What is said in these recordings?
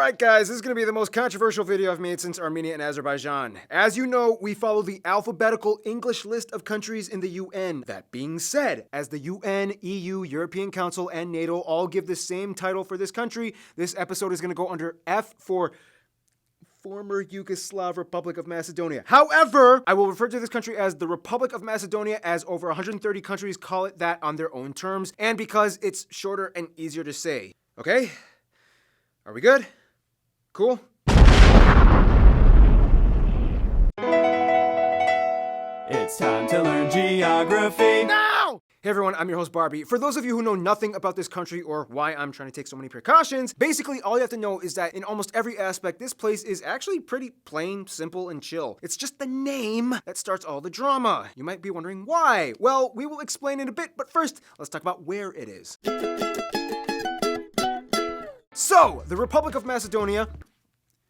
Alright guys, this is going to be the most controversial video I've made since Armenia and Azerbaijan. As you know, we follow the alphabetical English list of countries in the UN. That being said, as the UN, EU, European Council, and NATO all give the same title for this country, this episode is going to go under F for former Yugoslav Republic of Macedonia. However, I will refer to this country as the Republic of Macedonia, as over 130 countries call it that on their own terms, and because it's shorter and easier to say. Okay? Are we good? Cool? It's time to learn geography. Now! Hey everyone, I'm your host Barbie. For those of you who know nothing about this country or why I'm trying to take so many precautions, basically all you have to know is that in almost every aspect, this place is actually pretty plain, simple, and chill. It's just the name that starts all the drama. You might be wondering why. Well, we will explain in a bit, but first, let's talk about where it is. So, the Republic of Macedonia.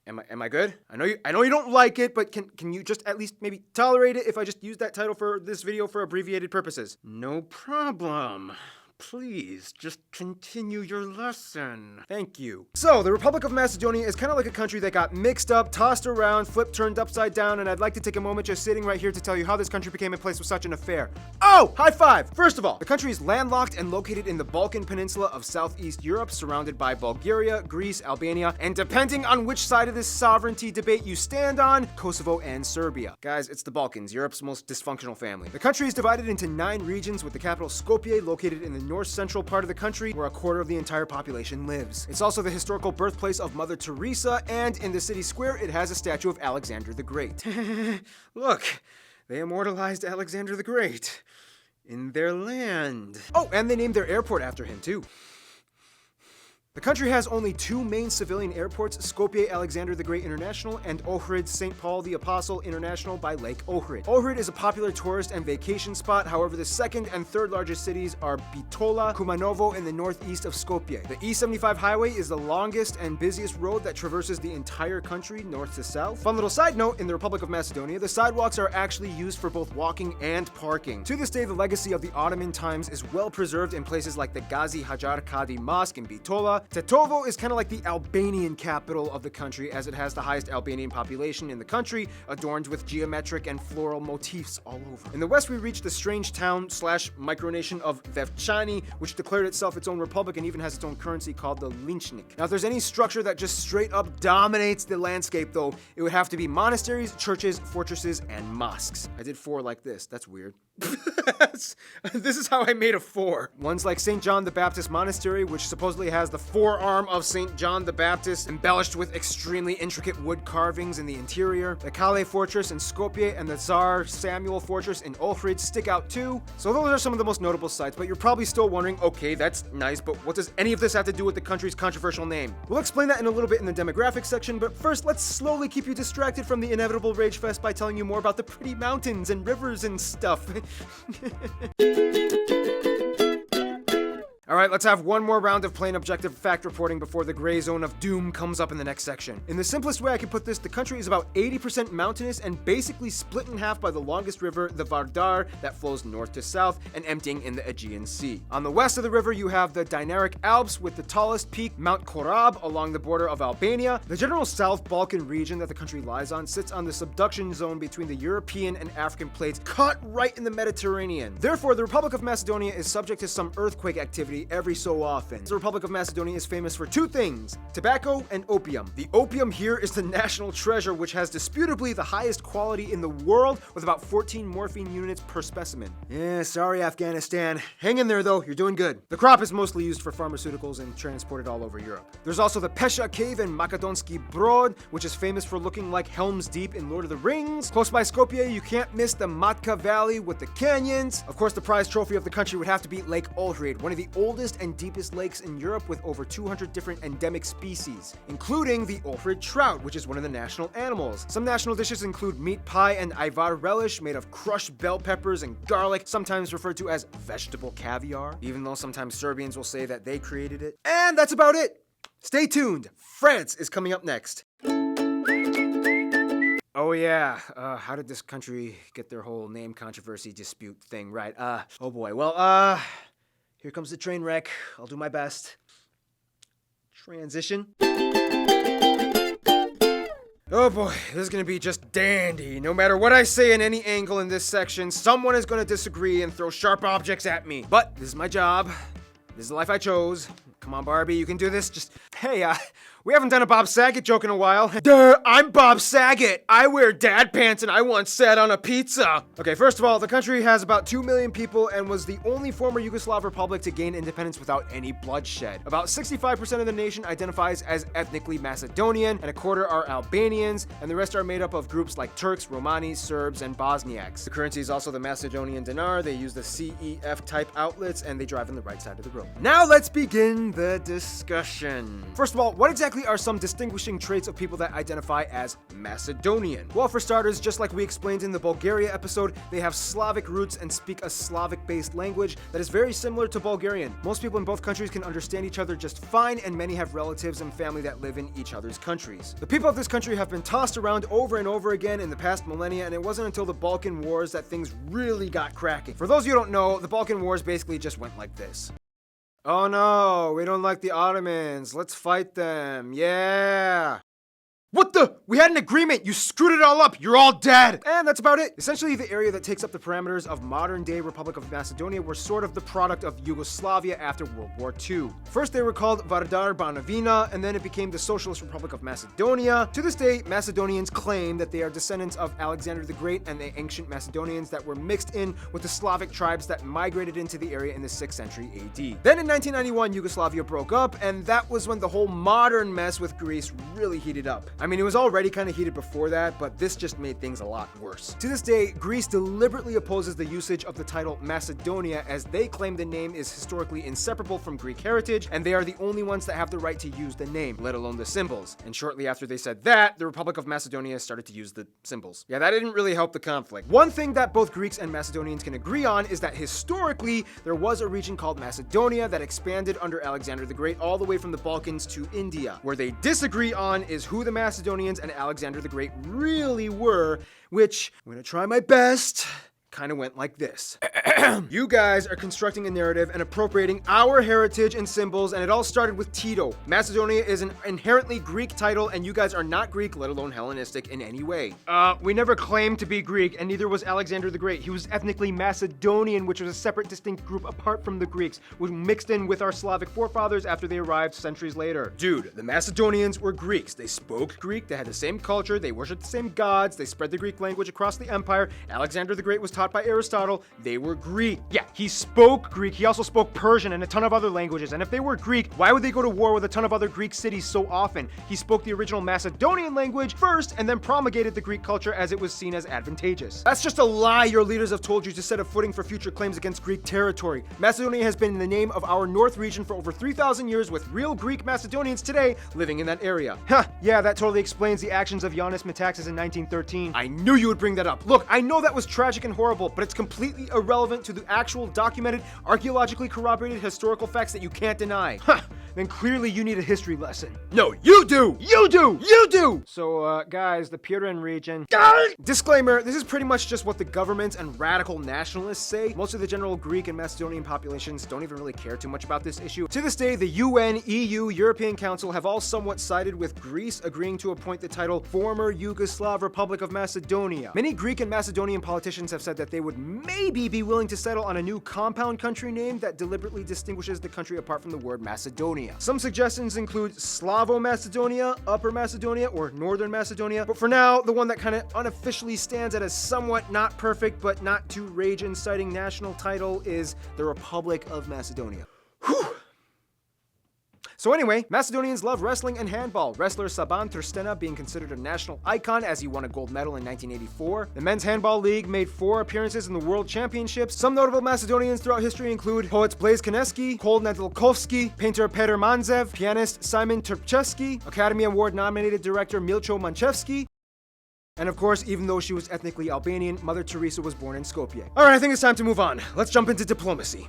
Am I good? I know you don't like it, but can you just at least maybe tolerate it if I just use that title for this video for abbreviated purposes? No problem. Please, just continue your lesson. Thank you. So, the Republic of Macedonia is kind of like a country that got mixed up, tossed around, flipped, turned upside down, and I'd like to take a moment just sitting right here to tell you how this country became a place with such an affair. Oh, high five! First of all, the country is landlocked and located in the Balkan Peninsula of Southeast Europe, surrounded by Bulgaria, Greece, Albania, and depending on which side of this sovereignty debate you stand on, Kosovo and Serbia. Guys, it's the Balkans, Europe's most dysfunctional family. The country is divided into 9 regions, with the capital Skopje located in the north-central part of the country, where a quarter of the entire population lives. It's also the historical birthplace of Mother Teresa, and in the city square, it has a statue of Alexander the Great. Look, they immortalized Alexander the Great in their land. Oh, and they named their airport after him, too. The country has only 2 main civilian airports, Skopje Alexander the Great International and Ohrid St. Paul the Apostle International by Lake Ohrid. Ohrid is a popular tourist and vacation spot, however the second and third largest cities are Bitola, Kumanovo in the northeast of Skopje. The E75 highway is the longest and busiest road that traverses the entire country north to south. Fun little side note, in the Republic of Macedonia, the sidewalks are actually used for both walking and parking. To this day, the legacy of the Ottoman times is well preserved in places like the Gazi Hajar Kadi Mosque in Bitola. Tetovo is kind of like the Albanian capital of the country, as it has the highest Albanian population in the country, adorned with geometric and floral motifs all over. In the west, we reach the strange town / micronation of Vevchani, which declared itself its own republic and even has its own currency called the Linchnik. Now, if there's any structure that just straight up dominates the landscape, though, it would have to be monasteries, churches, fortresses, and mosques. I did 4 like this. That's weird. This is how I made a 4. One's like St. John the Baptist Monastery, which supposedly has the forearm of St. John the Baptist embellished with extremely intricate wood carvings in the interior. The Kale Fortress in Skopje and the Tsar Samuel Fortress in Ohrid stick out too. So those are some of the most notable sites, but you're probably still wondering, okay, that's nice, but what does any of this have to do with the country's controversial name? We'll explain that in a little bit in the demographics section, but first let's slowly keep you distracted from the inevitable rage fest by telling you more about the pretty mountains and rivers and stuff. Alright, let's have one more round of plain objective fact reporting before the gray zone of doom comes up in the next section. In the simplest way I can put this, the country is about 80% mountainous and basically split in half by the longest river, the Vardar, that flows north to south and emptying in the Aegean Sea. On the west of the river, you have the Dinaric Alps with the tallest peak, Mount Korab, along the border of Albania. The general South Balkan region that the country lies on sits on the subduction zone between the European and African plates, cut right in the Mediterranean. Therefore, the Republic of Macedonia is subject to some earthquake activity every so often. The Republic of Macedonia is famous for 2 things: tobacco and opium. The opium here is the national treasure, which has disputably the highest quality in the world, with about 14 morphine units per specimen. Yeah, sorry Afghanistan. Hang in there though, you're doing good. The crop is mostly used for pharmaceuticals and transported all over Europe. There's also the Pesha Cave in Makedonski Brod, which is famous for looking like Helm's Deep in Lord of the Rings. Close by Skopje, you can't miss the Matka Valley with the canyons. Of course, the prize trophy of the country would have to be Lake Ohrid, one of the oldest and deepest lakes in Europe with over 200 different endemic species, including the Ohrid trout, which is one of the national animals. Some national dishes include meat pie and ivar relish made of crushed bell peppers and garlic, sometimes referred to as vegetable caviar, even though sometimes Serbians will say that they created it. And that's about it. Stay tuned. France is coming up next. Oh yeah, how did this country get their whole name controversy dispute thing right? Oh boy, well, here comes the train wreck. I'll do my best. Transition. Oh boy, this is gonna be just dandy. No matter what I say in any angle in this section, someone is gonna disagree and throw sharp objects at me. But this is my job. This is the life I chose. Come on, Barbie, you can do this. Just, hey, we haven't done a Bob Saget joke in a while. Duh, I'm Bob Saget. I wear dad pants and I once sat on a pizza. Okay, first of all, the country has about 2 million people and was the only former Yugoslav republic to gain independence without any bloodshed. About 65% of the nation identifies as ethnically Macedonian, and a quarter are Albanians, and the rest are made up of groups like Turks, Romani, Serbs, and Bosniaks. The currency is also the Macedonian dinar. They use the CEF type outlets, and they drive on the right side of the road. Now let's begin the discussion. First of all, what exactly are some distinguishing traits of people that identify as Macedonian? Well, for starters, just like we explained in the Bulgaria episode, they have Slavic roots and speak a Slavic-based language that is very similar to Bulgarian. Most people in both countries can understand each other just fine, and many have relatives and family that live in each other's countries. The people of this country have been tossed around over and over again in the past millennia, and it wasn't until the Balkan Wars that things really got cracking. For those of you who don't know, the Balkan Wars basically just went like this. Oh no, we don't like the Ottomans. Let's fight them. Yeah. What the? We had an agreement. You screwed it all up. You're all dead. And that's about it. Essentially, the area that takes up the parameters of modern-day Republic of Macedonia were sort of the product of Yugoslavia after World War II. First, they were called Vardar Banovina, and then it became the Socialist Republic of Macedonia. To this day, Macedonians claim that they are descendants of Alexander the Great and the ancient Macedonians that were mixed in with the Slavic tribes that migrated into the area in the 6th century AD. Then in 1991, Yugoslavia broke up, and that was when the whole modern mess with Greece really heated up. I mean, it was already kind of heated before that, but this just made things a lot worse. To this day, Greece deliberately opposes the usage of the title Macedonia, as they claim the name is historically inseparable from Greek heritage, and they are the only ones that have the right to use the name, let alone the symbols. And shortly after they said that, the Republic of Macedonia started to use the symbols. Yeah, that didn't really help the conflict. One thing that both Greeks and Macedonians can agree on is that historically, there was a region called Macedonia that expanded under Alexander the Great all the way from the Balkans to India. Where they disagree on is who the Macedonians and Alexander the Great really were, which, I'm gonna try my best, kind of went like this. You guys are constructing a narrative and appropriating our heritage and symbols, and it all started with Tito. Macedonia is an inherently Greek title, and you guys are not Greek, let alone Hellenistic in any way. We never claimed to be Greek, and neither was Alexander the Great. He was ethnically Macedonian, which was a separate, distinct group apart from the Greeks, which mixed in with our Slavic forefathers after they arrived centuries later. Dude, the Macedonians were Greeks. They spoke Greek, they had the same culture, they worshipped the same gods, they spread the Greek language across the empire. Alexander the Great was taught by Aristotle. They were Greek. Yeah, he spoke Greek. He also spoke Persian and a ton of other languages. And if they were Greek, why would they go to war with a ton of other Greek cities so often? He spoke the original Macedonian language first and then promulgated the Greek culture as it was seen as advantageous. That's just a lie your leaders have told you to set a footing for future claims against Greek territory. Macedonia has been in the name of our North region for over 3,000 years, with real Greek Macedonians today living in that area. Yeah, that totally explains the actions of Ioannis Metaxas in 1913. I knew you would bring that up. Look, I know that was tragic and horrible, but it's completely irrelevant to the actual documented, archaeologically corroborated historical facts that you can't deny. Then clearly you need a history lesson. No, you do! You do! You do! So, guys, the Pirin region... Disclaimer, this is pretty much just what the governments and radical nationalists say. Most of the general Greek and Macedonian populations don't even really care too much about this issue. To this day, the UN, EU, European Council have all somewhat sided with Greece, agreeing to appoint the title Former Yugoslav Republic of Macedonia. Many Greek and Macedonian politicians have said that they would maybe be willing to settle on a new compound country name that deliberately distinguishes the country apart from the word Macedonia. Some suggestions include Slavo-Macedonia, Upper Macedonia, or Northern Macedonia, but for now, the one that kind of unofficially stands at a somewhat not perfect but not too rage-inciting national title is the Republic of Macedonia. Whew. So anyway, Macedonians love wrestling and handball. Wrestler Saban Trstena being considered a national icon as he won a gold medal in 1984. The men's handball league made 4 appearances in the World Championships. Some notable Macedonians throughout history include poets Blaise Kaneski, Kol Nedeljkovski, painter Peter Manzev, pianist Simon Trpčevski, Academy Award-nominated director Milcho Manchevski, and of course, even though she was ethnically Albanian, Mother Teresa was born in Skopje. Alright, I think it's time to move on. Let's jump into diplomacy.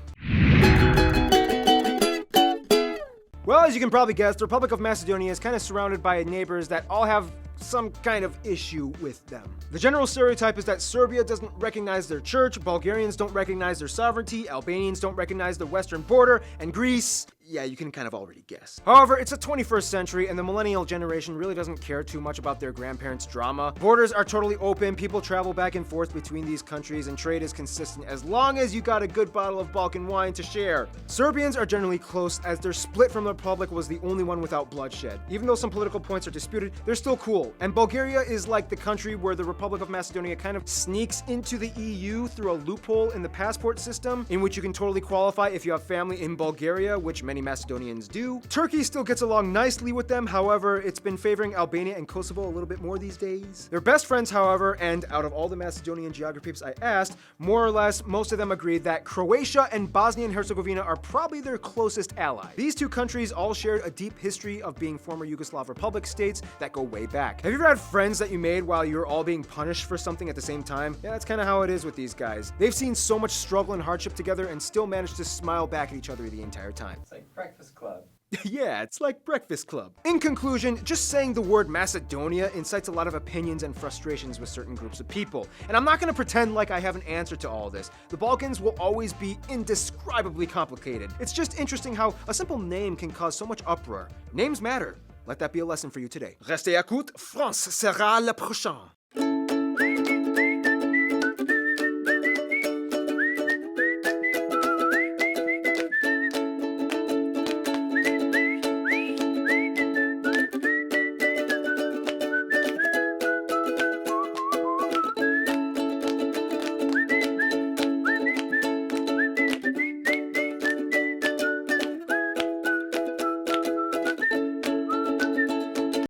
Well, as you can probably guess, the Republic of Macedonia is kind of surrounded by neighbors that all have some kind of issue with them. The general stereotype is that Serbia doesn't recognize their church, Bulgarians don't recognize their sovereignty, Albanians don't recognize the western border, and Greece, yeah, you can kind of already guess. However, it's the 21st century, and the millennial generation really doesn't care too much about their grandparents' drama. Borders are totally open, people travel back and forth between these countries, and trade is consistent as long as you got a good bottle of Balkan wine to share. Serbians are generally close, as their split from the Republic was the only one without bloodshed. Even though some political points are disputed, they're still cool. And Bulgaria is like the country where the Republic of Macedonia kind of sneaks into the EU through a loophole in the passport system, in which you can totally qualify if you have family in Bulgaria, which many Macedonians do. Turkey still gets along nicely with them, however, it's been favoring Albania and Kosovo a little bit more these days. They're best friends, however, and out of all the Macedonian geographies I asked, more or less, most of them agreed that Croatia and Bosnia and Herzegovina are probably their closest allies. These two countries all shared a deep history of being former Yugoslav republic states that go way back. Have you ever had friends that you made while you were all being punished for something at the same time? Yeah, that's kind of how it is with these guys. They've seen so much struggle and hardship together and still managed to smile back at each other the entire time. It's like Breakfast Club. Yeah, it's like Breakfast Club. In conclusion, just saying the word Macedonia incites a lot of opinions and frustrations with certain groups of people. And I'm not gonna pretend like I have an answer to all this. The Balkans will always be indescribably complicated. It's just interesting how a simple name can cause so much uproar. Names matter. Let that be a lesson for you today. Restez à l'écoute, France sera le prochain.